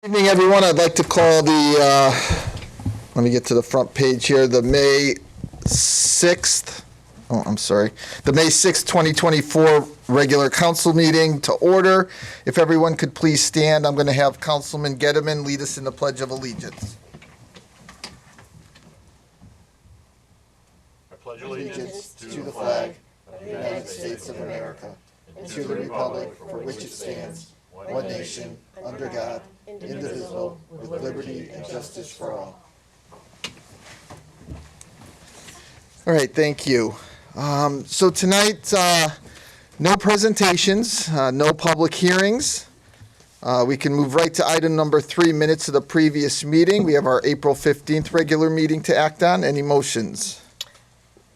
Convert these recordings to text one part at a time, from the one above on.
Evening, everyone. I'd like to call let me get to the front page here, the May 6th, the May 6th, 2024 regular council meeting to order. If everyone could please stand, I'm going to have Councilman Gettleman lead us in the Pledge of Allegiance. I pledge allegiance to the flag of the United States of America and to the republic for which it stands, one nation, under God, indivisible, with liberty and justice for all. All right, thank you. So tonight, no presentations, no public hearings. We can move right to item number 3, minutes of the previous meeting. We have our April 15th regular meeting to act on. Any motions?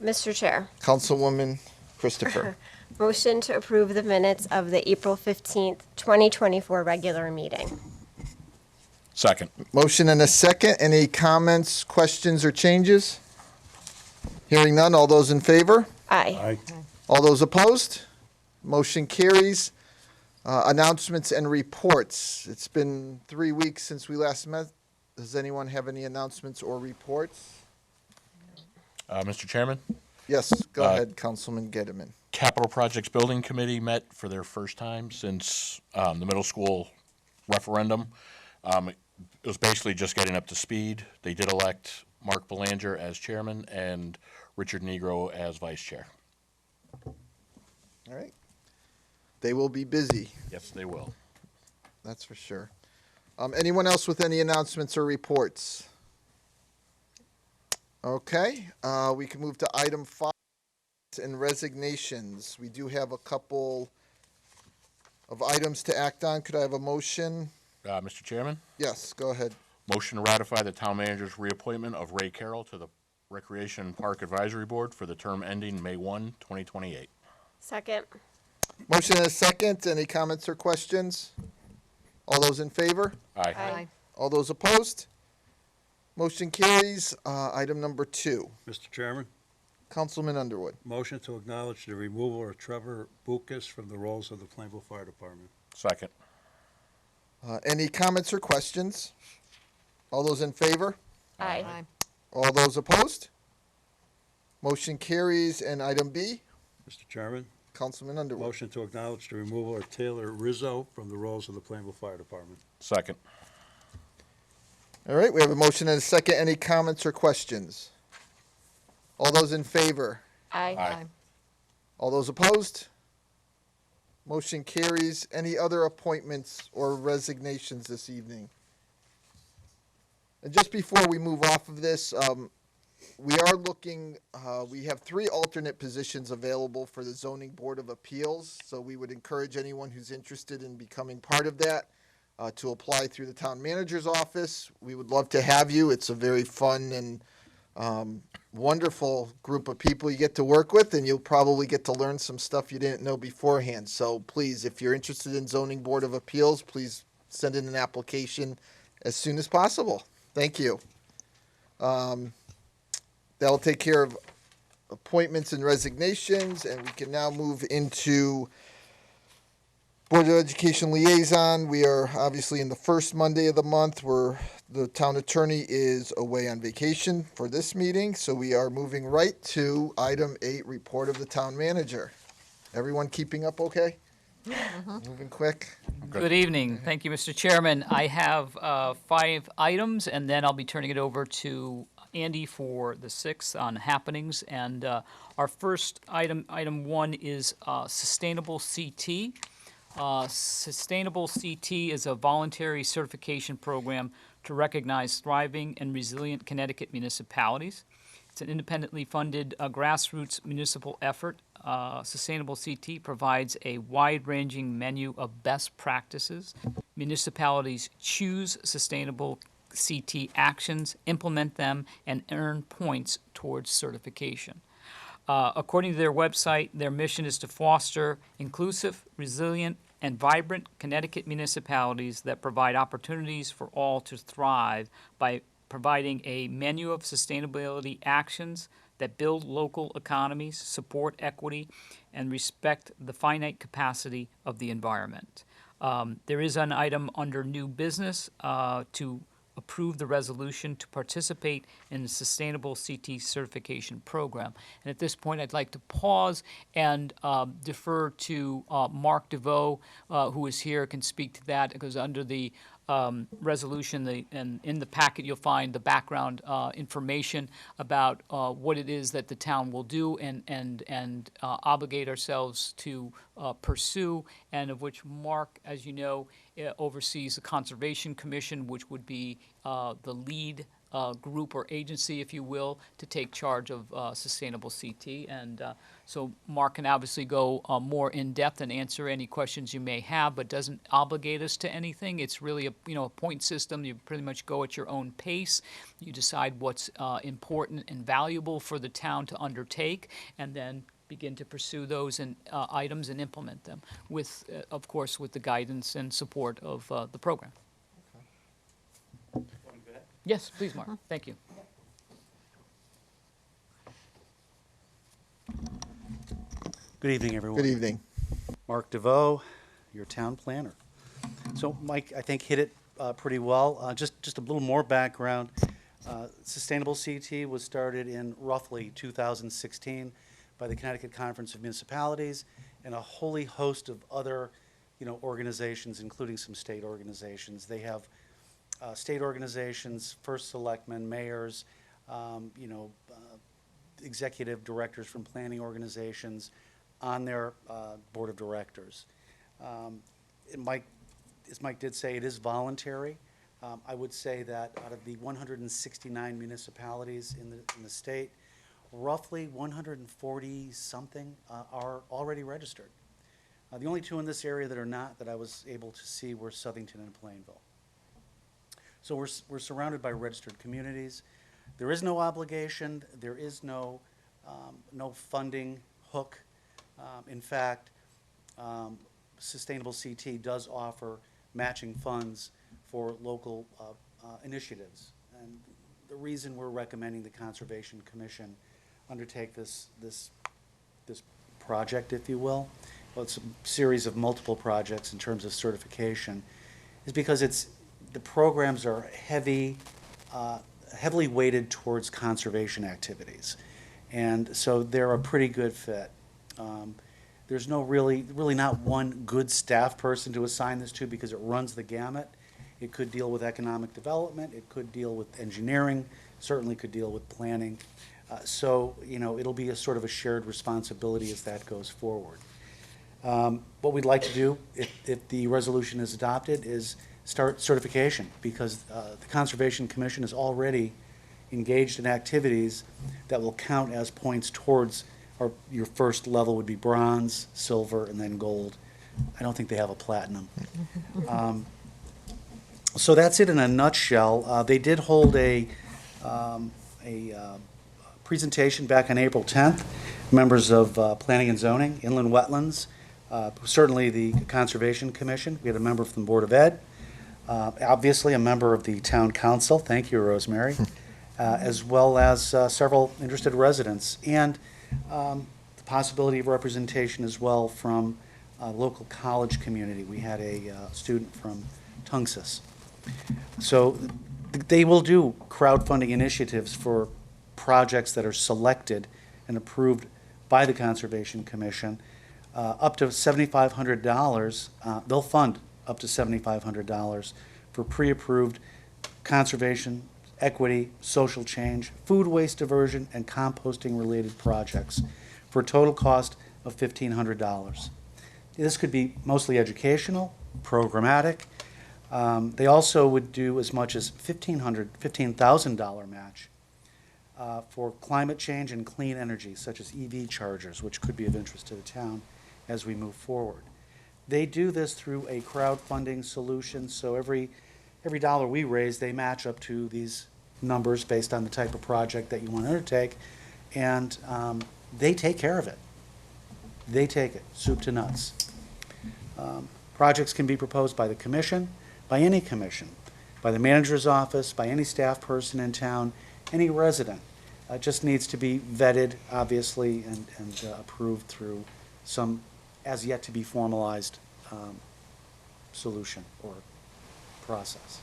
Mr. Chair. Councilwoman Christopher. Motion to approve the minutes of the April 15th, 2024 regular meeting. Second. Motion and a second. Any comments, questions, or changes? Hearing none. All those in favor? Aye. All those opposed? Motion carries. Announcements and reports. It's been 3 weeks since we last met. Does anyone have any announcements or reports? Mr. Chairman, Yes, go ahead, Councilman Gettleman. Capital Projects Building Committee met for their first time since the middle school referendum. It was basically just getting up to speed. They did elect Mark Belanger as chairman and Richard Negro as vice chair. All right. They will be busy, Yes, they will. that's for sure. Anyone else with any announcements or reports? Okay, we can move to item 5 and resignations. We do have a couple of items to act on. Could I have a motion? Mr. Chairman, Yes, go ahead. motion to ratify the town manager's reappointment of Ray Carroll to the Recreation and Park Advisory Board for the term ending May 1, 2028. Second. Motion and a second. Any comments or questions? All those in favor? Aye. All those opposed? Motion carries. Item number 2. Mr. Chairman, Councilman Underwood. motion to acknowledge the removal of Trevor Bucas from the rolls of the Plainville Fire Department. Second. Any comments or questions? All those in favor? Aye. All those opposed? Motion carries. And item B, Mr. Chairman, Councilman Underwood. motion to acknowledge the removal of Taylor Rizzo from the rolls of the Plainville Fire Department. Second. All right, we have a motion and a second. Any comments or questions? All those in favor? Aye. All those opposed? Motion carries. Any other appointments or resignations this evening? And just before we move off of this, we are looking, we have 3 alternate positions available for the Zoning Board of Appeals, so we would encourage anyone who's interested in becoming part of that to apply through the town manager's office. We would love to have you. It's a very fun and wonderful group of people you get to work with, and you'll probably get to learn some stuff you didn't know beforehand. So please, if you're interested in Zoning Board of Appeals, please send in an application as soon as possible. Thank you. That'll take care of appointments and resignations, and we can now move into Board of Education Liaison. We are obviously in the first Monday of the month where the town attorney is away on vacation for this meeting, so we are moving right to item 8, report of the town manager. Everyone keeping up okay? Moving quick? Good evening. Thank you, Mr. Chairman. I have 5 items, and then I'll be turning it over to Andy for the 6th on happenings. And our first item, item 1, is Sustainable CT. Sustainable CT is a voluntary certification program to recognize thriving and resilient Connecticut municipalities. It's an independently funded grassroots municipal effort. Sustainable CT provides a wide-ranging menu of best practices. Municipalities choose sustainable CT actions, implement them, and earn points towards certification. According to their website, their mission is to foster inclusive, resilient, and vibrant Connecticut municipalities that provide opportunities for all to thrive by providing a menu of sustainability actions that build local economies, support equity, and respect the finite capacity of the environment. There is an item under new business to approve the resolution to participate in the Sustainable CT Certification Program. And at this point, I'd like to pause and defer to Mark DeVoe, who is here, can speak to that, because under the resolution, and in the packet, you'll find the background information about what it is that the town will do and obligate ourselves to pursue, and of which Mark, as you know, oversees the Conservation Commission, which would be the lead group or agency, if you will, to take charge of sustainable CT. And so Mark can obviously go more in depth and answer any questions you may have, but doesn't obligate us to anything. It's really a point system. You pretty much go at your own pace. You decide what's important and valuable for the town to undertake, and then begin to pursue those items and implement them with, of course, with the guidance and support of the program. Yes, please, Mark. Thank you. Good evening, everyone. Good evening. Mark DeVoe, your town planner. So Mike, I think, hit it pretty well. Just a little more background. Sustainable CT was started in roughly 2016 by the Connecticut Conference of Municipalities and a wholly host of other, organizations, including some state organizations. They have state organizations, first selectmen, mayors, executive directors from planning organizations on their board of directors. As Mike did say, it is voluntary. I would say that out of the 169 municipalities in the state, roughly 140-something are already registered. The only two in this area that are not, that I was able to see, were Southington and Plainville. So we're surrounded by registered communities. There is no obligation. There is no funding hook. In fact, Sustainable CT does offer matching funds for local initiatives. And the reason we're recommending the Conservation Commission undertake this project, if you will, well, it's a series of multiple projects in terms of certification, is because the programs are heavily weighted towards conservation activities. And so they're a pretty good fit. There's really not one good staff person to assign this to, because it runs the gamut. It could deal with economic development, it could deal with engineering, certainly could deal with planning. So it'll be a sort of a shared responsibility as that goes forward. What we'd like to do, if the resolution is adopted, is start certification, because the Conservation Commission is already engaged in activities that will count as points towards, or your first level would be bronze, silver, and then gold. I don't think they have a platinum. So that's it in a nutshell. They did hold a presentation back on April 10th. Members of Planning and Zoning, Inland Wetlands, certainly the Conservation Commission. We had a member from the Board of Ed. Obviously, a member of the Town Council. Thank you, Rosemary. As well as several interested residents, and the possibility of representation as well from local college community. We had a student from Tungus. So they will do crowdfunding initiatives for projects that are selected and approved by the Conservation Commission. Up to $7,500, they'll fund up to $7,500 for pre-approved conservation, equity, social change, food waste diversion, and composting-related projects for a total cost of $1,500. This could be mostly educational, programmatic. They also would do as much as $15,000 match for climate change and clean energy, such as EV chargers, which could be of interest to the town as we move forward. They do this through a crowdfunding solution, so every dollar we raise, they match up to these numbers based on the type of project that you want to undertake, and they take care of it. They take it, soup to nuts. Projects can be proposed by the commission, by any commission, by the manager's office, by any staff person in town, any resident. It just needs to be vetted, obviously, and approved through some as yet to be formalized solution or process.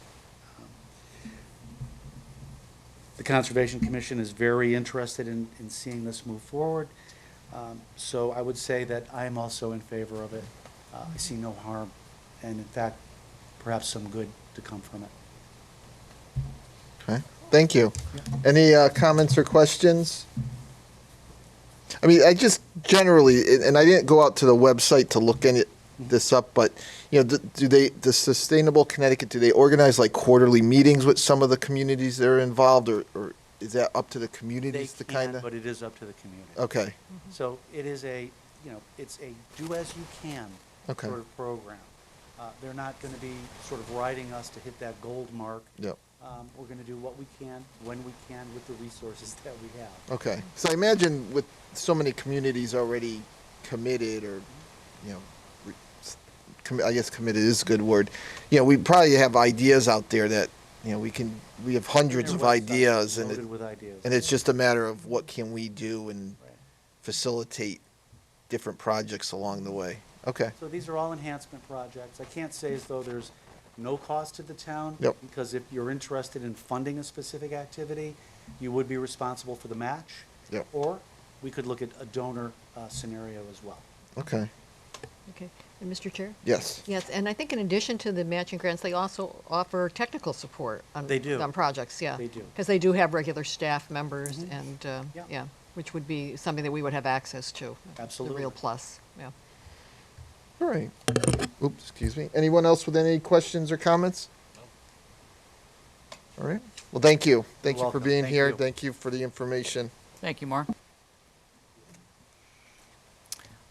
The Conservation Commission is very interested in seeing this move forward. So I would say that I am also in favor of it. I see no harm, and in fact, perhaps some good to come from it. Okay, thank you. Any comments or questions? I mean, I just generally, and I didn't go out to the website to look this up, but, you know, the Sustainable Connecticut, do they organize like quarterly meetings with some of the communities that are involved, or is that up to the They communities to can, kind of? but it is up to the community. Okay, So it is a, you know, it's a do as you can Okay. sort of program. They're not going to be sort of riding us to hit that gold mark. yep, We're going to do what we can, when we can, with the resources that we have. okay. So I imagine with so many communities already committed, or, you know, I guess committed is a good word. You know, we probably have ideas out there that, you know, we have hundreds of Their website ideas, is and loaded with ideas. and it's just a matter of what can we do and Right. facilitate different projects along the way. Okay, So these are all enhancement projects. I can't say as though there's no cost to the town. Yep. Because if you're interested in funding a specific activity, you would be responsible for the match. Yep. Or we could look at a donor scenario as well. okay, Okay, and Mr. Chair? yes, Yes, and I think in addition to the matching grants, they also offer technical support on. They do. On projects, yeah. They do. Because they do have regular staff members and, Yeah. yeah, which would be something that we would have access to. Absolutely. The real plus, yeah. all right. Oops, excuse me. Anyone else with any questions or comments? All right, well, thank you. Thank you for welcome. being Thank here. you. Thank you for the information. Thank you, Mark.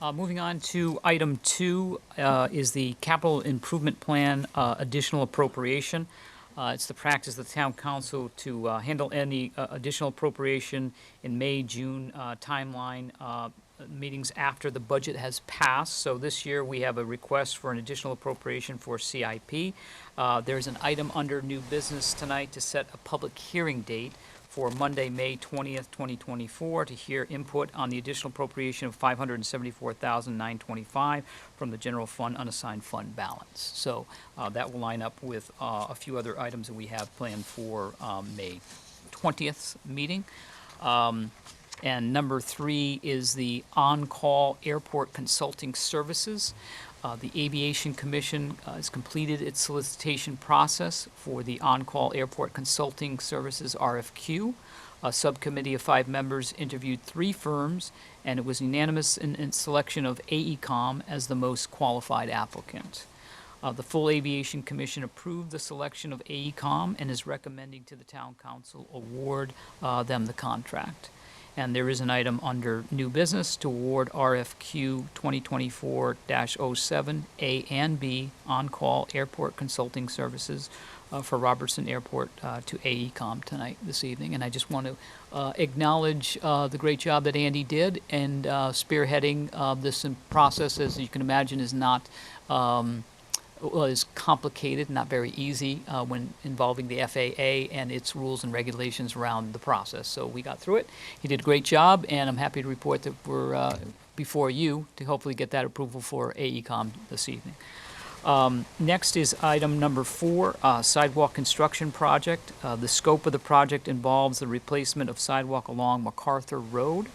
Moving on to item 2 is the capital improvement plan additional appropriation. It's the practice of the town council to handle any additional appropriation in May, June timeline, meetings after the budget has passed. So this year, we have a request for an additional appropriation for CIP. There's an item under new business tonight to set a public hearing date for Monday, May 20th, 2024, to hear input on the additional appropriation of $574,925 from the general fund unassigned fund balance. So that will line up with a few other items that we have planned for May 20th meeting. And number 3 is the on-call airport consulting services. The Aviation Commission has completed its solicitation process for the on-call airport consulting services RFQ. A subcommittee of 5 members interviewed 3 firms, and it was unanimous in selection of AECom as the most qualified applicant. The full Aviation Commission approved the selection of AECom and is recommending to the town council award them the contract. And there is an item under new business to award RFQ 2024-07 A and B on-call airport consulting services for Robertson Airport to AECom tonight, this evening. And I just want to acknowledge the great job that Andy did and spearheading this process, as you can imagine, is not is complicated, not very easy when involving the FAA and its rules and regulations around the process. So we got through it. He did a great job, and I'm happy to report that we're before you to hopefully get that approval for AECom this evening. Next is item number 4, sidewalk construction project. The scope of the project involves the replacement of sidewalk along MacArthur Road.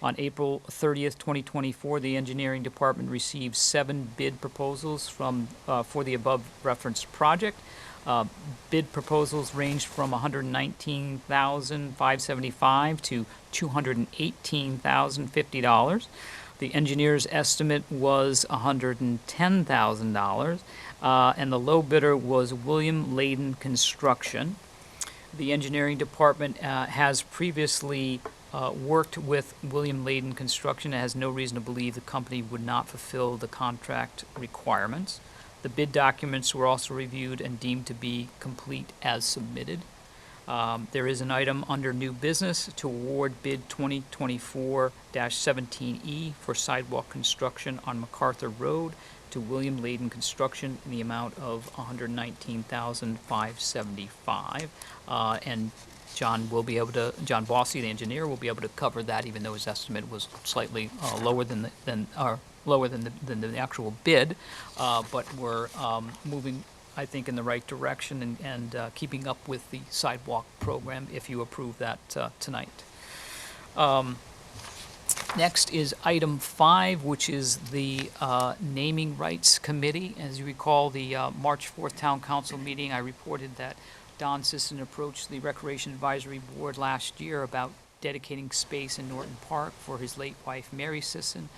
On April 30th, 2024, the engineering department received 7 bid proposals for the above referenced project. Bid proposals ranged from $119,575 to $218,050. The engineer's estimate was $110,000, and the low bidder was William Layden Construction. The engineering department has previously worked with William Layden Construction and has no reason to believe the company would not fulfill the contract requirements. The bid documents were also reviewed and deemed to be complete as submitted. There is an item under new business to award bid 2024-17E for sidewalk construction on MacArthur Road to William Layden Construction in the amount of $119,575. And John Bossy, the engineer, will be able to cover that, even though his estimate was slightly lower than our lower than the actual bid, but we're moving, I think, in the right direction and keeping up with the sidewalk program if you approve that tonight. Next is item 5, which is the Naming Rights Committee. As you recall, the March 4th Town Council meeting, I reported that Don Sisson approached the Recreation Advisory Board last year about dedicating space in Norton Park for his late wife, Mary Sisson.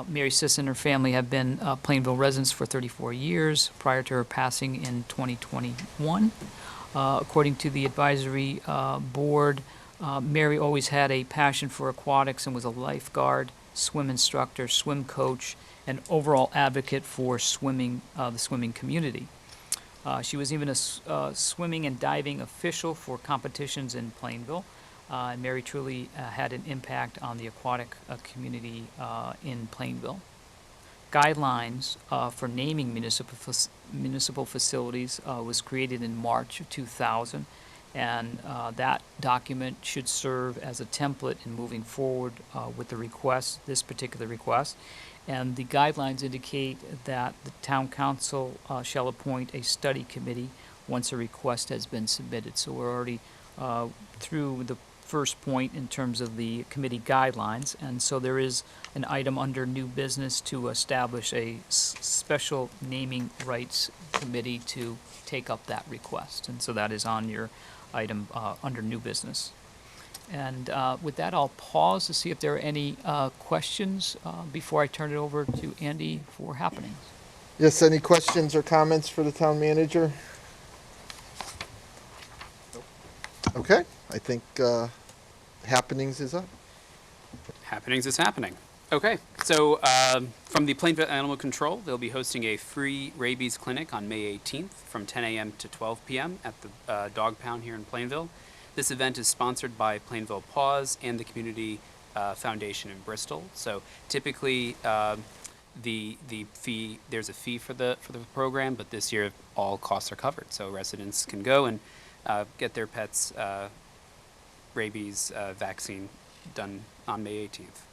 Mary Sisson and her family have been Plainville residents for 34 years prior to her passing in 2021. According to the advisory board, Mary always had a passion for aquatics and was a lifeguard, swim instructor, swim coach, and overall advocate for swimming, the swimming community. She was even a swimming and diving official for competitions in Plainville. And Mary truly had an impact on the aquatic community in Plainville. Guidelines for naming municipal facilities was created in March of 2000, and that document should serve as a template in moving forward with the request, this particular request. And the guidelines indicate that the town council shall appoint a study committee once a request has been submitted. So we're already through the first point in terms of the committee guidelines, and so there is an item under new business to establish a special naming rights committee to take up that request, and so that is on your item under new business. And with that, I'll pause to see if there are any questions before I turn it over to Andy for happenings. Yes, any questions or comments for the town manager? Okay, I think happenings is up. Happenings is happening. Okay, so from the Plainville Animal Control, they'll be hosting a free rabies clinic on May 18th from 10 a.m. to 12 p.m. at the Dog Pound here in Plainville. This event is sponsored by Plainville Paws and the Community Foundation in Bristol. So typically, the fee, there's a fee for the program, but this year all costs are covered, so residents can go and get their pets rabies vaccine done on May 18th.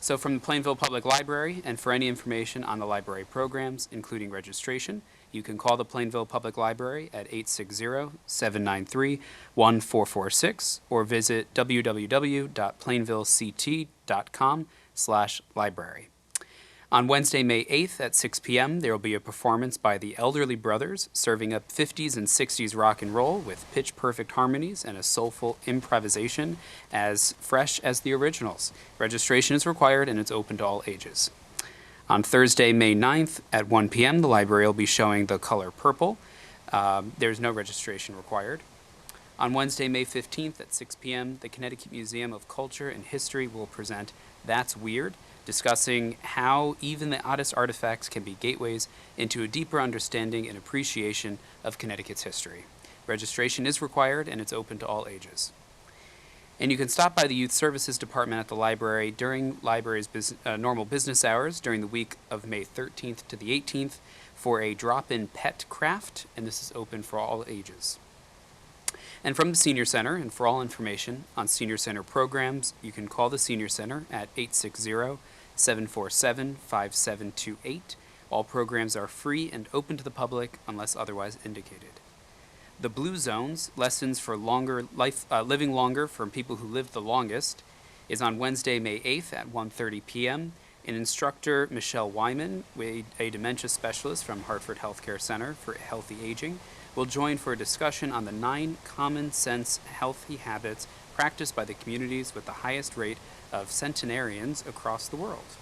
So from the Plainville Public Library, and for any information on the library programs, including registration, you can call the Plainville Public Library at 860-793-1446 or visit www.plainvillect.com/library. On Wednesday, May 8th at 6 p.m., there will be a performance by the Elderly Brothers, serving up 50s and 60s rock and roll with pitch-perfect harmonies and a soulful improvisation as fresh as the originals. Registration is required, and it's open to all ages. On Thursday, May 9th at 1 p.m., the library will be showing The Color Purple. There's no registration required. On Wednesday, May 15th at 6 p.m., the Connecticut Museum of Culture and History will present That's Weird, discussing how even the oddest artifacts can be gateways into a deeper understanding and appreciation of Connecticut's history. Registration is required, and it's open to all ages. And you can stop by the Youth Services Department at the library during library's normal business hours during the week of May 13th to the 18th for a drop-in pet craft, and this is open for all ages. And from the Senior Center, and for all information on Senior Center programs, you can call the Senior Center at 860-747-5728. All programs are free and open to the public unless otherwise indicated. The Blue Zones, lessons for living longer from people who live the longest, is on Wednesday, May 8th at 1:30 p.m. An instructor, Michelle Wyman, a dementia specialist from Hartford Healthcare Center for Healthy Aging, will join for a discussion on the 9 common sense healthy habits practiced by the communities with the highest rate of centenarians across the world.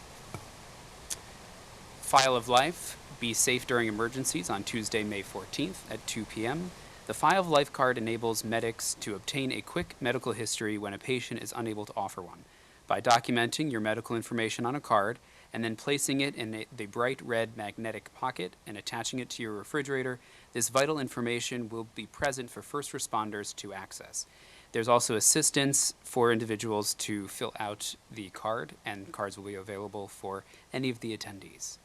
File of Life, Be Safe During Emergencies on Tuesday, May 14th at 2 p.m. The File of Life card enables medics to obtain a quick medical history when a patient is unable to offer one. By documenting your medical information on a card and then placing it in the bright red magnetic pocket and attaching it to your refrigerator, this vital information will be present for first responders to access. There's also assistance for individuals to fill out the card, and cards will be available for any of the attendees.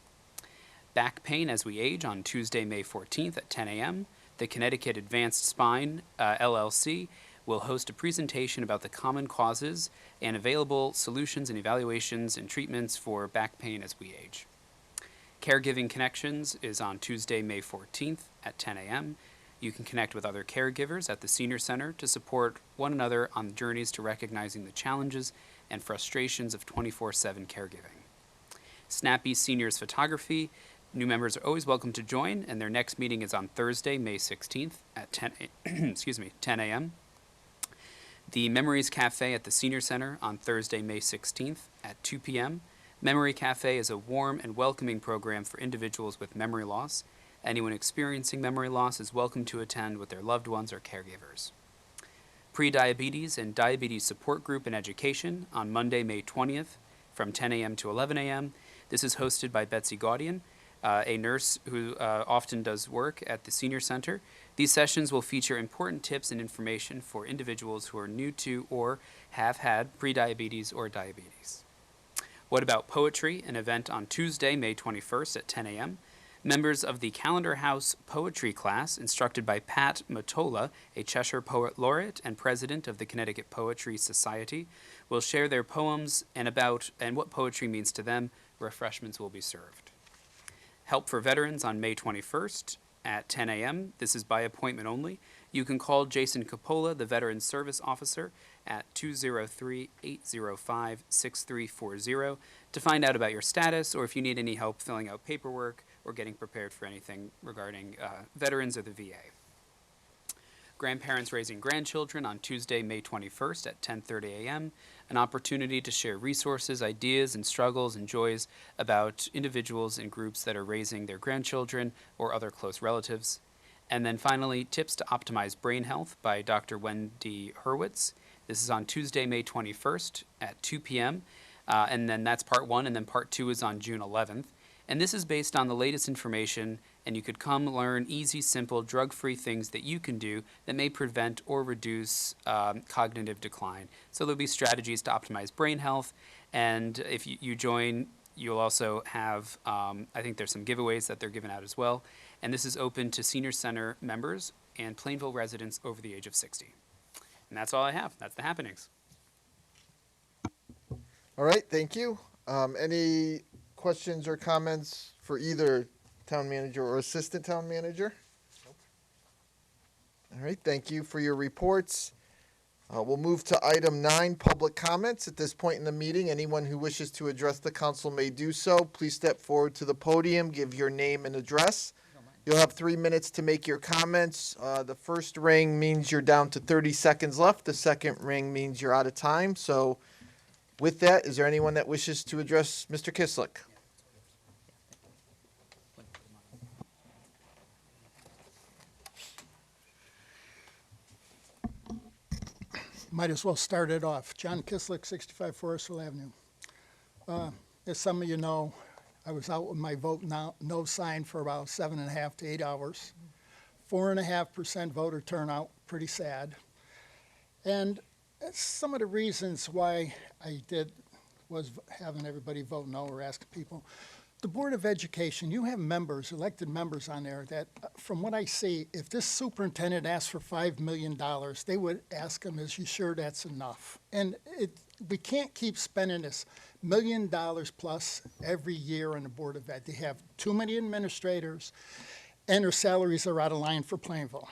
Back Pain as We Age on Tuesday, May 14th at 10 a.m. The Connecticut Advanced Spine, LLC, will host a presentation about the common causes and available solutions and evaluations and treatments for back pain as we age. Caregiving Connections is on Tuesday, May 14th at 10 a.m. You can connect with other caregivers at the Senior Center to support one another on journeys to recognizing the challenges and frustrations of 24/7 caregiving. Snappy Seniors Photography. New members are always welcome to join, and their next meeting is on Thursday, May 16th at 10 a.m. The Memories Cafe at the Senior Center on Thursday, May 16th at 2 p.m. Memory Cafe is a warm and welcoming program for individuals with memory loss. Anyone experiencing memory loss is welcome to attend with their loved ones or caregivers. Pre-diabetes and diabetes support group and education on Monday, May 20th from 10 a.m. to 11 a.m. This is hosted by Betsy Gaudian, a nurse who often does work at the Senior Center. These sessions will feature important tips and information for individuals who are new to or have had prediabetes or diabetes. What About Poetry, an event on Tuesday, May 21st at 10 a.m. Members of the Calendar House Poetry class, instructed by Pat Mottola, a Cheshire Poet Laureate and president of the Connecticut Poetry Society, will share their poems and what poetry means to them. Refreshments will be served. Help for Veterans on May 21st at 10 a.m. This is by appointment only. You can call Jason Coppola, the Veteran Service Officer, at 203-805-6340 to find out about your status or if you need any help filling out paperwork or getting prepared for anything regarding veterans or the VA. Grandparents Raising Grandchildren on Tuesday, May 21st at 10:30 a.m. An opportunity to share resources, ideas, and struggles and joys about individuals and groups that are raising their grandchildren or other close relatives. And then finally, Tips to Optimize Brain Health by Dr. Wendy Hurwitz. This is on Tuesday, May 21st at 2 p.m. And then that's part one, and then part two is on June 11th. And this is based on the latest information, and you could come learn easy, simple, drug-free things that you can do that may prevent or reduce cognitive decline. So there'll be strategies to optimize brain health, and if you join, you'll also have, I think there's some giveaways that they're giving out as well. And this is open to Senior Center members and Plainville residents over the age of 60. And that's all I have. That's the happenings. All right, thank you. Any questions or comments for either town manager or assistant town manager? All right, thank you for your reports. We'll move to item 9, public comments. At this point in the meeting, anyone who wishes to address the council may do so. Please step forward to the podium, give your name and address. You'll have 3 minutes to make your comments. The first ring means you're down to 30 seconds left. The second ring means you're out of time. So with that, is there anyone that wishes to address Mr. Kislik? Might as well start it off. John Kislik, 65 Forestville Avenue. As some of you know, I was out with my vote no sign for about 7.5 to 8 hours. 4.5% voter turnout, pretty sad. And some of the reasons why I did was having everybody vote no or asking people. The Board of Education, you have members, elected members on there that, from what I see, if this superintendent asked for $5 million, they would ask him, is you sure that's enough? And we can't keep spending this $1 million plus every year on the Board of Ed. They have too many administrators, and their salaries are out of line for Plainville.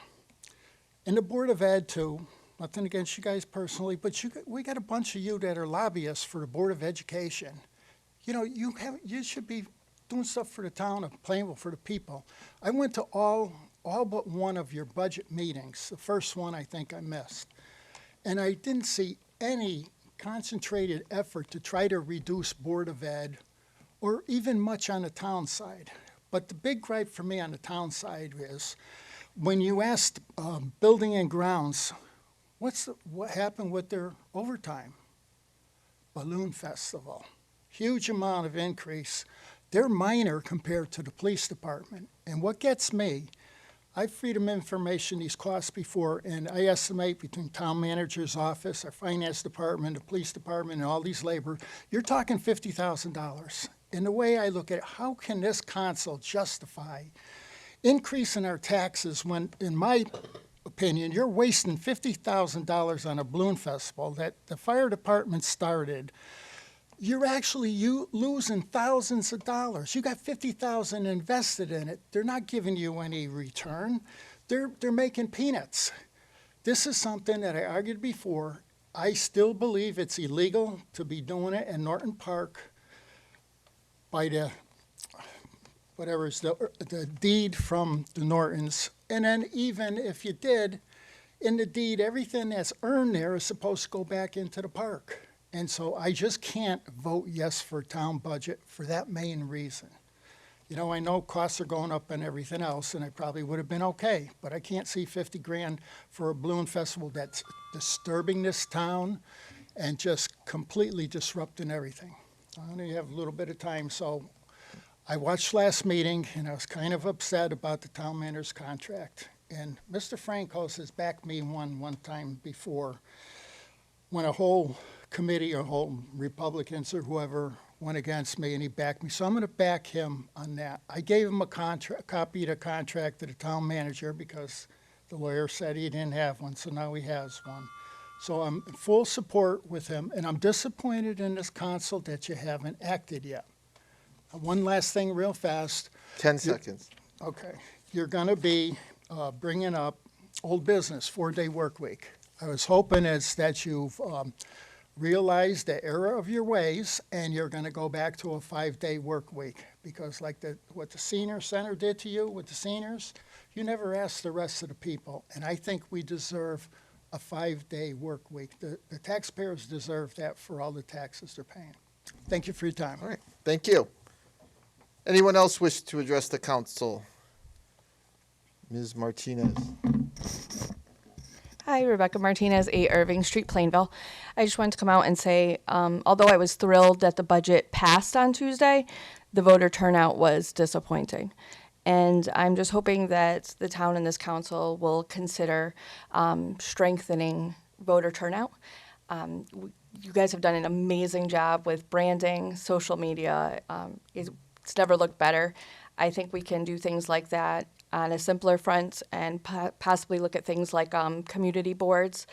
And the Board of Ed, too, nothing against you guys personally, but we got a bunch of you that are lobbyists for the Board of Education. You know, you should be doing stuff for the town of Plainville, for the people. I went to all but one of your budget meetings. The first one I think I missed. And I didn't see any concentrated effort to try to reduce Board of Ed or even much on the town side. But the big gripe for me on the town side is when you asked Building and Grounds, what happened with their overtime? Balloon Festival. Huge amount of increase. They're minor compared to the police department. And what gets me, I've freedom information these costs before, and I estimate between town manager's office, our finance department, the police department, and all these labor, you're talking $50,000. And the way I look at it, how can this council justify increasing our taxes when, in my opinion, you're wasting $50,000 on a balloon festival that the fire department started. You're actually losing thousands of dollars. You got $50,000 invested in it. They're not giving you any return. They're making peanuts. This is something that I argued before. I still believe it's illegal to be doing it in Norton Park by the whatever is the deed from the Nortons. And then even if you did, in the deed, everything that's earned there is supposed to go back into the park. And so I just can't vote yes for town budget for that main reason. You know, I know costs are going up and everything else, and I probably would have been okay, but I can't see 50 grand for a balloon festival that's disturbing this town and just completely disrupting everything. I only have a little bit of time, so I watched last meeting, and I was kind of upset about the town manager's contract. And Mr. Frankos has backed me one time before when a whole committee or whole Republicans or whoever went against me, and he backed me. So I'm going to back him on that. I gave him a copy of the contract to the town manager because the lawyer said he didn't have one, so now he has one. So I'm in full support with him, and I'm disappointed in this council that you haven't acted yet. One last thing real fast. 10 seconds. Okay. You're going to be bringing up old business, 4-day work week. I was hoping that you've realized the error of your ways and you're going to go back to a 5-day work week. Because like what the senior center did to you with the seniors, you never asked the rest of the people. And I think we deserve a 5-day work week. The taxpayers deserve that for all the taxes they're paying. Thank you for your time. All right, thank you. Anyone else wish to address the council? Ms. Martinez. Hi, Rebecca Martinez, 8 Irving Street, Plainville. I just wanted to come out and say, although I was thrilled that the budget passed on Tuesday, the voter turnout was disappointing. And I'm just hoping that the town and this council will consider strengthening voter turnout. You guys have done an amazing job with branding, social media. It's never looked better. I think we can do things like that on a simpler front and possibly look at things like community boards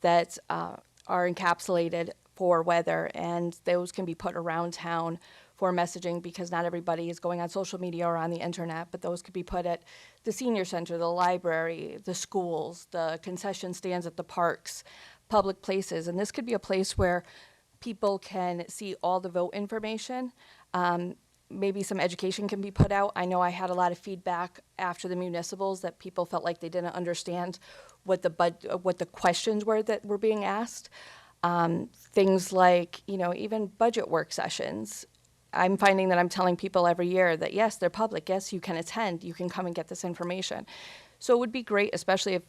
that are encapsulated for weather, and those can be put around town for messaging because not everybody is going on social media or on the internet, but those could be put at the senior center, the library, the schools, the concession stands at the parks, public places. And this could be a place where people can see all the vote information. Maybe some education can be put out. I know I had a lot of feedback after the municipals that people felt like they didn't understand what the questions were that were being asked. Things like, even budget work sessions. I'm finding that I'm telling people every year that, yes, they're public. Yes, you can attend. You can come and get this information. So it would be great, especially if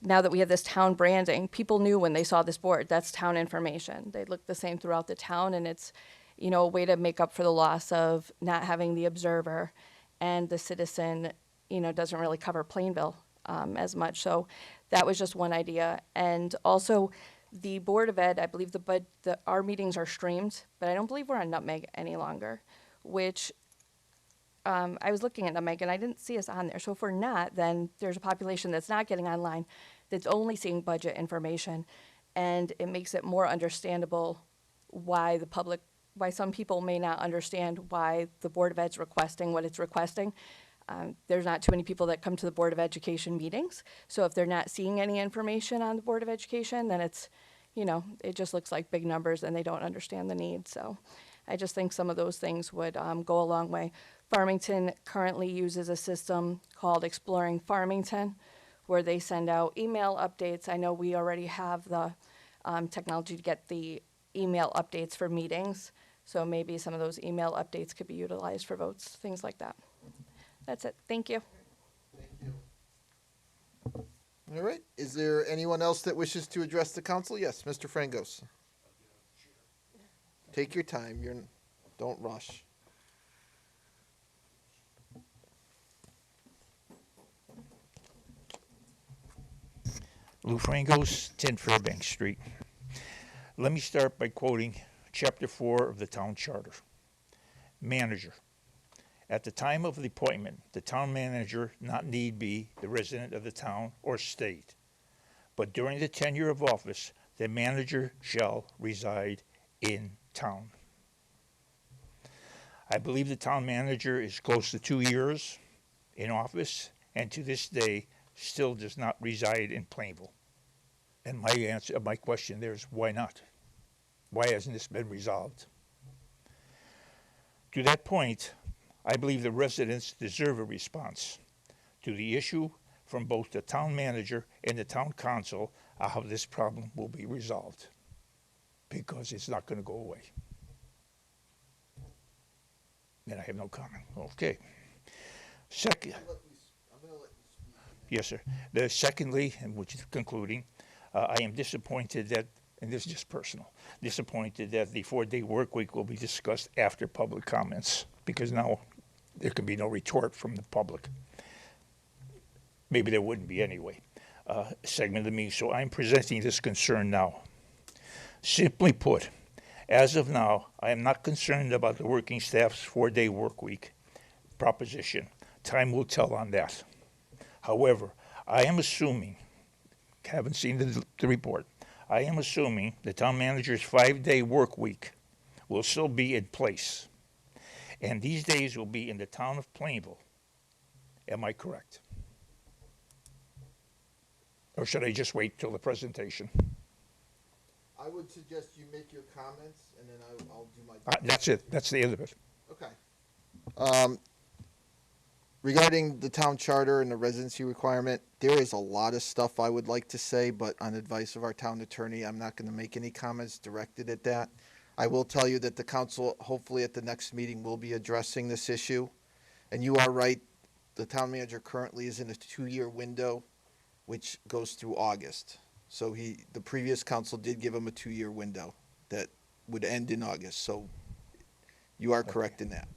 now that we have this town branding, people knew when they saw this board, that's town information. They look the same throughout the town, and it's a way to make up for the loss of not having the Observer, and the Citizen, doesn't really cover Plainville as much. So that was just one idea. And also the Board of Ed, I believe our meetings are streamed, but I don't believe we're on Nutmeg any longer, which I was looking at Nutmeg and I didn't see us on there. So if we're not, then there's a population that's not getting online, that's only seeing budget information, and it makes it more understandable why some people may not understand why the Board of Ed's requesting what it's requesting. There's not too many people that come to the Board of Education meetings. So if they're not seeing any information on the Board of Education, then it's, it just looks like big numbers and they don't understand the need. So I just think some of those things would go a long way. Farmington currently uses a system called Exploring Farmington, where they send out email updates. I know we already have the technology to get the email updates for meetings. So maybe some of those email updates could be utilized for votes, things like that. That's it. Thank you. All right. Is there anyone else that wishes to address the council? Yes, Mr. Frangos. Take your time. Don't rush. Lou Frangos, 10 Fairbanks Street. Let me start by quoting Chapter 4 of the Town Charter. Manager. At the time of the appointment, the town manager not need be the resident of the town or state. but during the tenure of office, the manager shall reside in town. I believe the town manager is close to 2 years in office, and to this day, still does not reside in Plainville. And my question there is, why not? Why hasn't this been resolved? To that point, I believe the residents deserve a response to the issue from both the town manager and the town council on how this problem will be resolved, because it's not going to go away. And I have no comment. Okay. Second. Yes, sir. Secondly, and which is concluding, I am disappointed that, and this is just personal, disappointed that the 4-day work week will be discussed after public comments, because now there can be no retort from the public. Maybe there wouldn't be anyway. Segment of me. So I'm presenting this concern now. Simply put, as of now, I am not concerned about the working staff's 4-day work week proposition. Time will tell on that. However, I am assuming, haven't seen the report, I am assuming the town manager's 5-day work week will still be in place. And these days will be in the town of Plainville. Am I correct? Or should I just wait till the presentation? I would suggest you make your comments, and then I'll do my. That's it. That's the end of it. Okay. Regarding the town charter and the residency requirement, there is a lot of stuff I would like to say, but on advice of our town attorney, I'm not going to make any comments directed at that. I will tell you that the council, hopefully at the next meeting, will be addressing this issue. And you are right, the town manager currently is in a 2-year window, which goes through August. So the previous council did give him a 2-year window that would end in August. So you are correct in that.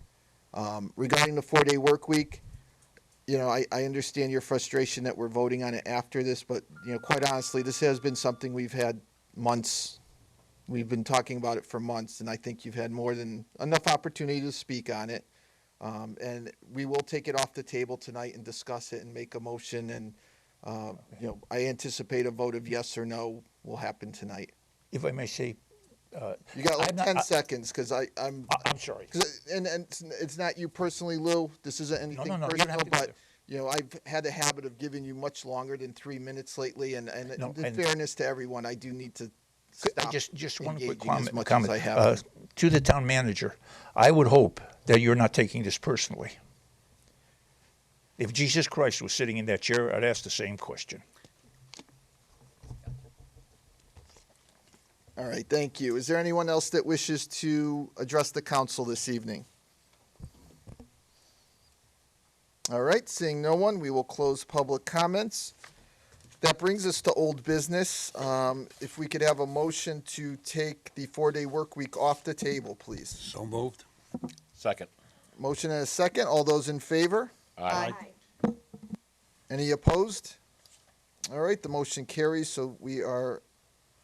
Regarding the 4-day work week, I understand your frustration that we're voting on it after this, but, quite honestly, this has been something we've had months. We've been talking about it for months, and I think you've had more than enough opportunity to speak on it. And we will take it off the table tonight and discuss it and make a motion. And, I anticipate a vote of yes or no will happen tonight. If I may say, you got like 10 seconds, because I'm sorry. And it's not you personally, Lou. This isn't anything No, you don't personal, have to but go I've had a habit of giving you much longer than 3 minutes lately, and No, in and- fairness to everyone, I do need to stop. Just one quick engaging as comment. much as I have. To the town manager, I would hope that you're not taking this personally. If Jesus Christ was sitting in that chair, I'd ask the same question. All right, thank you. Is there anyone else that wishes to address the council this evening? All right, seeing no one, we will close public comments. That brings us to old business. If we could have a motion to take the 4-day work week off the table, please. So moved. Second. Motion and a second. All those in favor? Aye. Any opposed? All right, the motion carries, so we are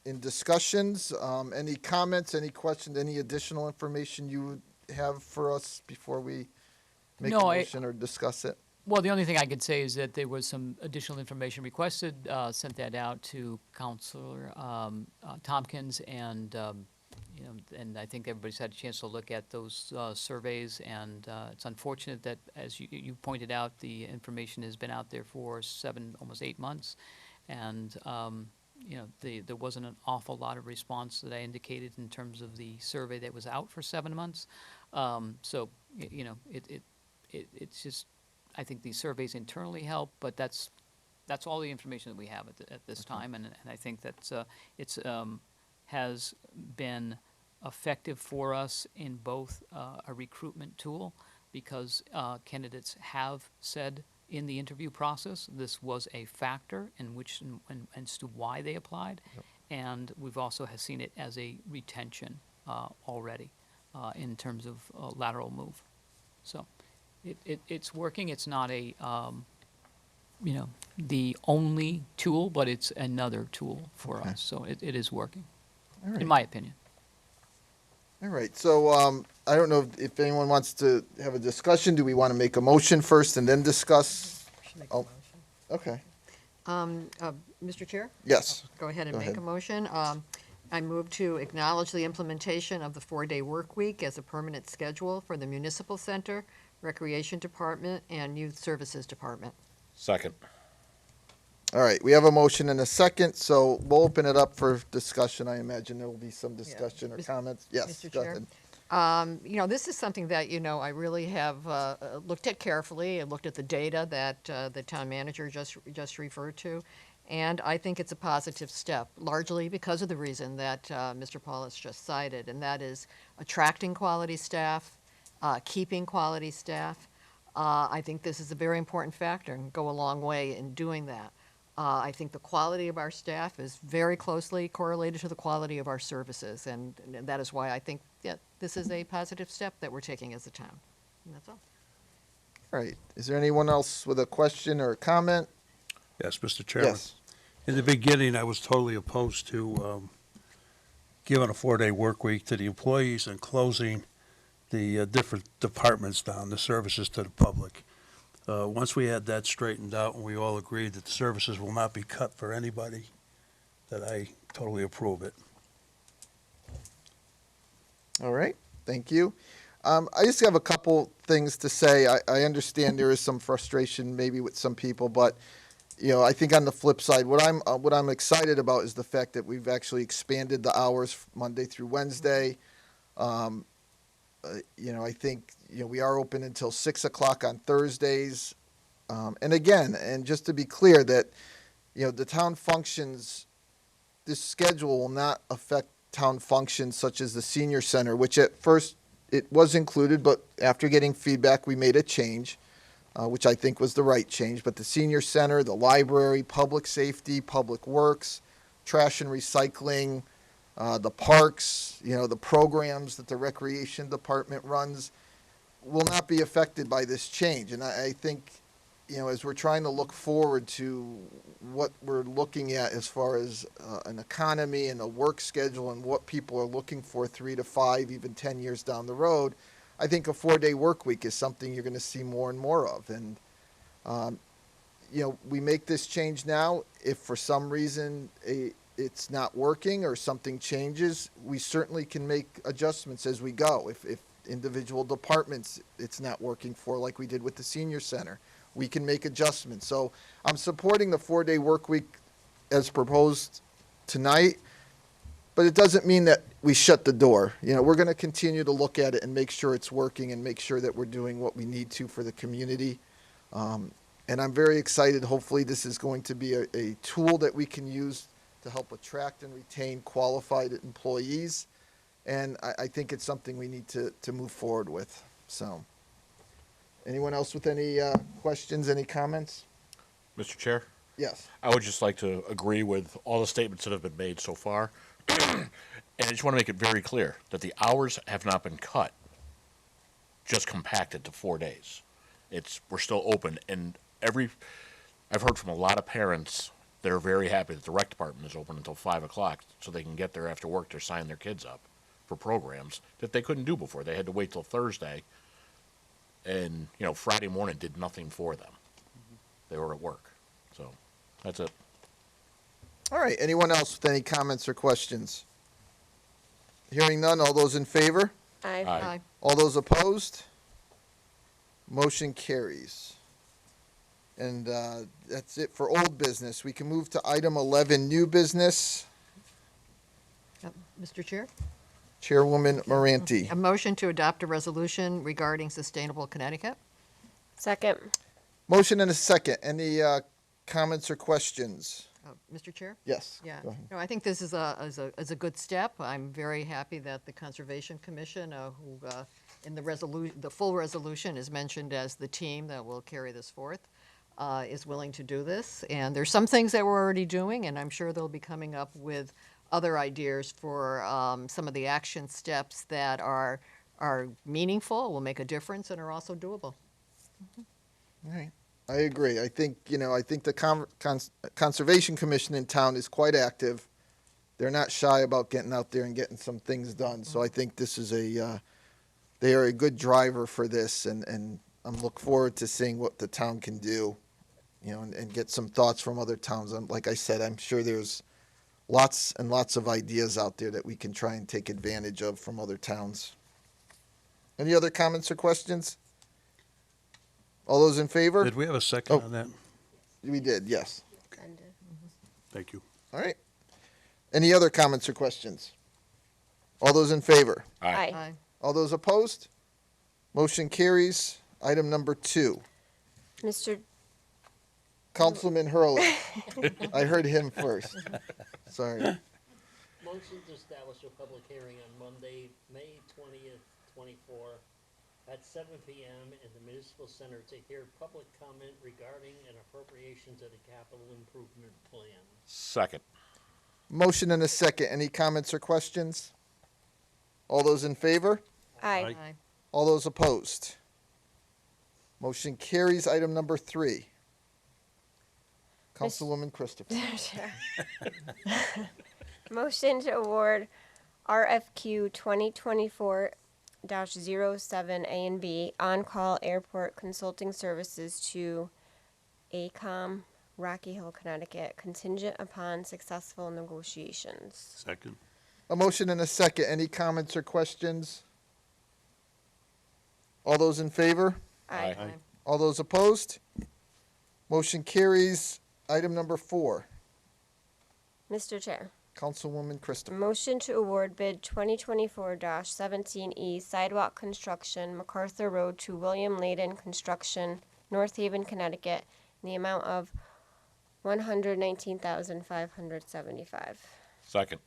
in discussions. Any comments, any questions, any additional information you would have for us before we make a No, motion or discuss it? Well, the only thing I could say is that there was some additional information requested, sent that out to Counselor Tompkins, and, and I think everybody's had a chance to look at those surveys, and it's unfortunate that, as you pointed out, the information has been out there for 7, almost 8 months, and, there wasn't an awful lot of response that I indicated in terms of the survey that was out for 7 months. So, it's just, I think these surveys internally help, but that's all the information that we have at this time, and I think that it's has been effective for us in both a recruitment tool, because candidates have said in the interview process this was a factor in which and as to why they applied, and we've also has seen it as a retention already in terms of lateral move. So. It's working. It's not a, the only tool, but it's another tool for us. So it is working, All right. in my opinion. All right, so I don't know if anyone wants to have a discussion. Do we want to make a motion first and then discuss? Oh, okay. Mr. Chair? Yes. Go ahead and Go make ahead. a motion. I move to acknowledge the implementation of the 4-day work week as a permanent schedule for the Municipal Center, Recreation Department, and Youth Services Department. Second. All right, we have a motion and a second, so we'll open it up for discussion. I imagine there will be some discussion or Mis- comments. Yes, Mr. go Chair? ahead. This is something that, I really have looked at carefully. I looked at the data that the town manager just referred to, and I think it's a positive step, largely because of the reason that Mr. Paulus just cited, and that is attracting quality staff, keeping quality staff. I think this is a very important factor and go a long way in doing that. I think the quality of our staff is very closely correlated to the quality of our services, and that is why I think that this is a positive step that we're taking as a town. And that's all. All right, is there anyone else with a question or a comment? Yes, Mr. Chairman. Yes. In the beginning, I was totally opposed to giving a 4-day work week to the employees and closing the different departments down, the services to the public. Once we had that straightened out and we all agreed that the services will not be cut for anybody, that I totally approve it. All right, thank you. I just have a couple things to say. I understand there is some frustration maybe with some people, but I think on the flip side, what I'm excited about is the fact that we've actually expanded the hours Monday through Wednesday. I think we are open until 6 o'clock on Thursdays. And again, and just to be clear that the town functions, this schedule will not affect town functions such as the senior center, which at first it was included, but after getting feedback, we made a change, which I think was the right change. But the senior center, the library, public safety, public works, trash and recycling, the parks, the programs that the recreation department runs will not be affected by this change. And I think, as we're trying to look forward to what we're looking at as far as an economy and a work schedule and what people are looking for 3 to 5, even 10 years down the road, I think a 4-day work week is something you're going to see more and more of. And, we make this change now. If for some reason it's not working or something changes, we certainly can make adjustments as we go. If individual departments it's not working for, like we did with the senior center, we can make adjustments. So I'm supporting the 4-day work week as proposed tonight, but it doesn't mean that we shut the door. We're going to continue to look at it and make sure it's working and make sure that we're doing what we need to for the community. And I'm very excited. Hopefully this is going to be a tool that we can use to help attract and retain qualified employees. And I think it's something we need to move forward with. So, anyone else with any questions, any comments? Mr. Chair, Yes. I would just like to agree with all the statements that have been made so far. And I just want to make it very clear that the hours have not been cut, just compacted to 4 days. We're still open, and I've heard from a lot of parents that are very happy that the rec department is open until 5 o'clock so they can get there after work to sign their kids up for programs that they couldn't do before. They had to wait till Thursday, and Friday morning did nothing for them. They were at work. So that's it. All right. Anyone else with any comments or questions? Hearing none, all those in favor? Aye. Aye. All those opposed? Motion carries. And that's it for old business. We can move to item 11, new business. Mr. Chair? Chairwoman Moranti. A motion to adopt a resolution regarding sustainable Connecticut. Second. Motion and a second. Any comments or questions? Mr. Chair? Yes. Yeah, Go ahead. no, I think this is a good step. I'm very happy that the Conservation Commission, who in the full resolution is mentioned as the team that will carry this forth, is willing to do this. And there's some things that we're already doing, and I'm sure they'll be coming up with other ideas for some of the action steps that are meaningful, will make a difference, and are also doable. All right. I agree. I think, the Conservation Commission in town is quite active. They're not shy about getting out there and getting some things done. So I think this is they are a good driver for this, and I'm look forward to seeing what the town can do and get some thoughts from other towns. Like I said, I'm sure there's lots and lots of ideas out there that we can try and take advantage of from other towns. Any other comments or questions? All those in favor? Did we have a second Oh. on that? We did, yes. Thank you. All right. Any other comments or questions? All those in favor? Aye. Aye. All those opposed? Motion carries. Item number 2. Mr. Councilman Hurley. I heard him first. Sorry. Motion to establish a public hearing on Monday, May 20th, 24, at 7 p.m. in the Municipal Center to hear public comment regarding an appropriation to the capital improvement plan. Second. Motion and a second. Any comments or questions? All those in favor? Aye. Aye. All those opposed? Motion carries. Item number 3. Councilwoman Christopher. Motion to award RFQ 2024-07 A and B on-call airport consulting services to ACOM, Rocky Hill, Connecticut, contingent upon successful negotiations. Second. A motion and a second. Any comments or questions? All those in favor? Aye. Aye. All those opposed? Motion carries. Item number 4. Mr. Chair, Councilwoman Christopher. motion to award bid 2024-17E sidewalk construction, MacArthur Road to William Layden Construction, North Haven, Connecticut, in the amount of $119,575. Second.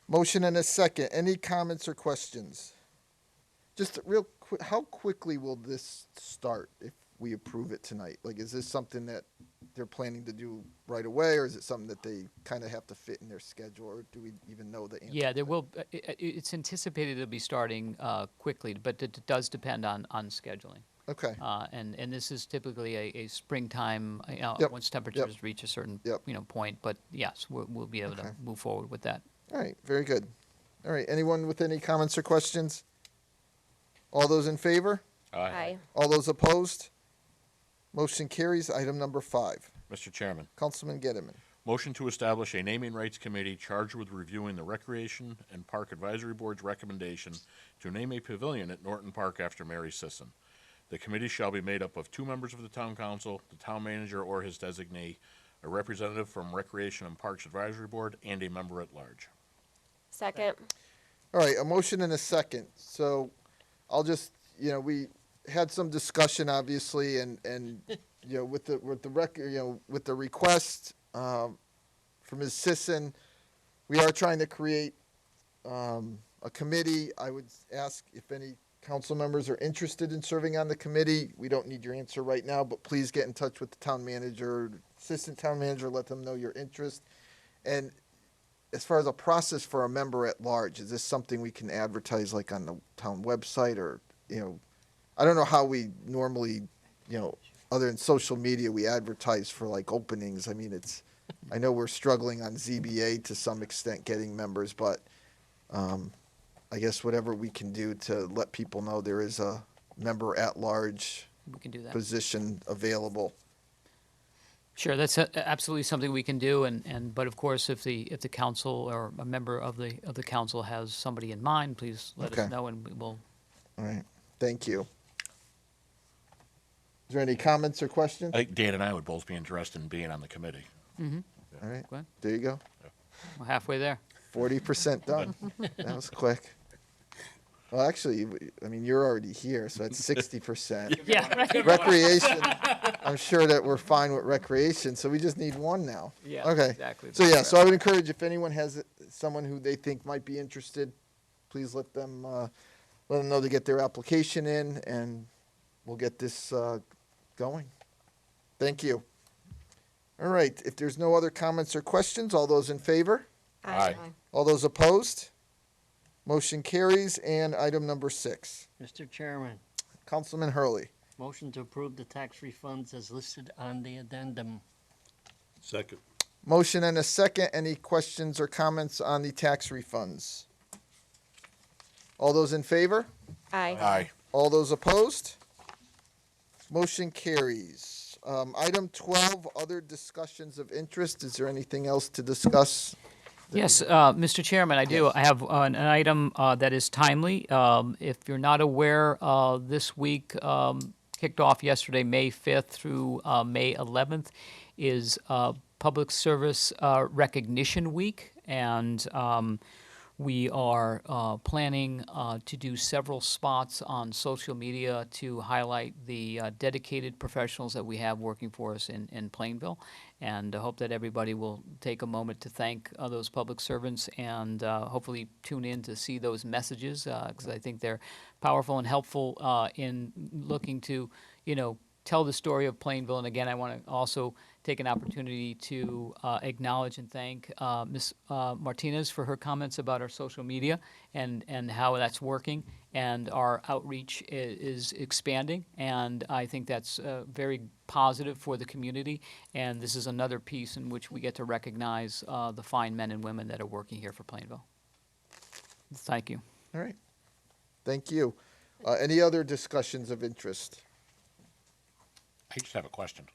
Motion and a second. Any comments or questions? Just real quick, how quickly will this start if we approve it tonight? Like, is this something that they're planning to do right away, or is it something that they kind of have to fit in their schedule, or do we even know the answer? Yeah, there will, it's anticipated it'll be starting quickly, but it does depend on scheduling. Okay, And this is typically a springtime, Yep, once temperatures reach a certain, Yep. Point, but yes, we'll be able Okay. to move forward with that. all right, very good. All right, anyone with any comments or questions? All those in favor? Aye. All those opposed? Motion carries. Item number 5. Mr. Chairman, Councilman Gettleman. motion to establish a naming rights committee charged with reviewing the Recreation and Park Advisory Board's recommendation to name a pavilion at Norton Park after Mary Sisson. The committee shall be made up of 2 members of the town council, the town manager or his designee, a representative from Recreation and Parks Advisory Board, and a member at large. Second. All right, a motion and a second. So I'll just, we had some discussion, obviously, and with the request from Ms. Sisson, we are trying to create a committee. I would ask if any council members are interested in serving on the committee. We don't need your answer right now, but please get in touch with the town manager, assistant town manager, let them know your interest. And as far as a process for a member at large, is this something we can advertise like on the town website, or, I don't know how we normally, other than social media, we advertise for like openings. I mean, I know we're struggling on ZBA to some extent getting members, but I guess whatever we can do to let people know there is a member at large We can do that. position available. Sure, that's absolutely something we can do, but of course, if the council or a member of the council has somebody in mind, please let Okay. us know, and we will. All right, thank you. Is there any comments or questions? I think Dan and I would both be interested in being on the committee. All right, Go ahead. there you go. We're halfway there. 40% done. That was quick. Well, actually, I mean, you're already here, so that's 60%. Yeah. Recreation, I'm sure that we're fine with recreation, so we just need one now. Yeah, Okay. exactly. So yeah, so I would encourage, if anyone has someone who they think might be interested, please let them know to get their application in, and we'll get this going. Thank you. All right, if there's no other comments or questions, all those in favor? Aye. All those opposed? Motion carries. And item number 6. Mr. Chairman, Councilman Hurley. motion to approve the tax refunds as listed on the addendum. Second. Motion and a second. Any questions or comments on the tax refunds? All those in favor? Aye. Aye. All those opposed? Motion carries. Item 12, other discussions of interest. Is there anything else to discuss? Yes, Mr. Chairman, I do. Yes. I have an item that is timely. If you're not aware, this week kicked off yesterday, May 5th through May 11th, is Public Service Recognition Week, and we are planning to do several spots on social media to highlight the dedicated professionals that we have working for us in Plainville. And I hope that everybody will take a moment to thank those public servants and hopefully tune in to see those messages because I think they're powerful and helpful in looking to, tell the story of Plainville. And again, I want to also take an opportunity to acknowledge and thank Ms. Martinez for her comments about our social media and how that's working. And our outreach is expanding, and I think that's very positive for the community. And this is another piece in which we get to recognize the fine men and women that are working here for Plainville. Thank you. All right. Thank you. Any other discussions of interest? I just have a question.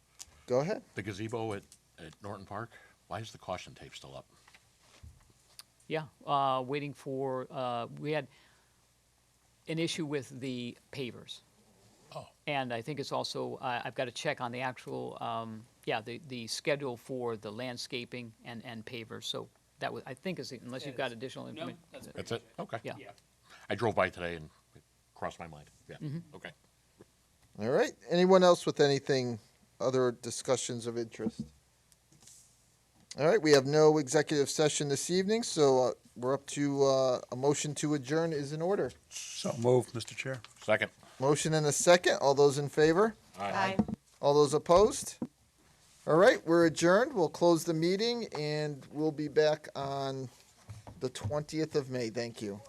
Go ahead. The gazebo at Norton Park, why is the caution tape still up? Yeah, waiting for, we had an issue with the pavers. Oh. And I think it's also, I've got to check on the actual, the schedule for the landscaping and pavers. So that was, I think, unless you've got additional information. That's it? Okay. Yeah. I drove by today and it crossed my mind. Yeah, okay. All right. Anyone else with anything, other discussions of interest? All right. We have no executive session this evening, so we're up to a motion to adjourn is in order. So moved, Mr. Chair. Second. Motion and a second. All those in favor? Aye. All those opposed? All right. We're adjourned. We'll close the meeting and we'll be back on the 20th of May. Thank you.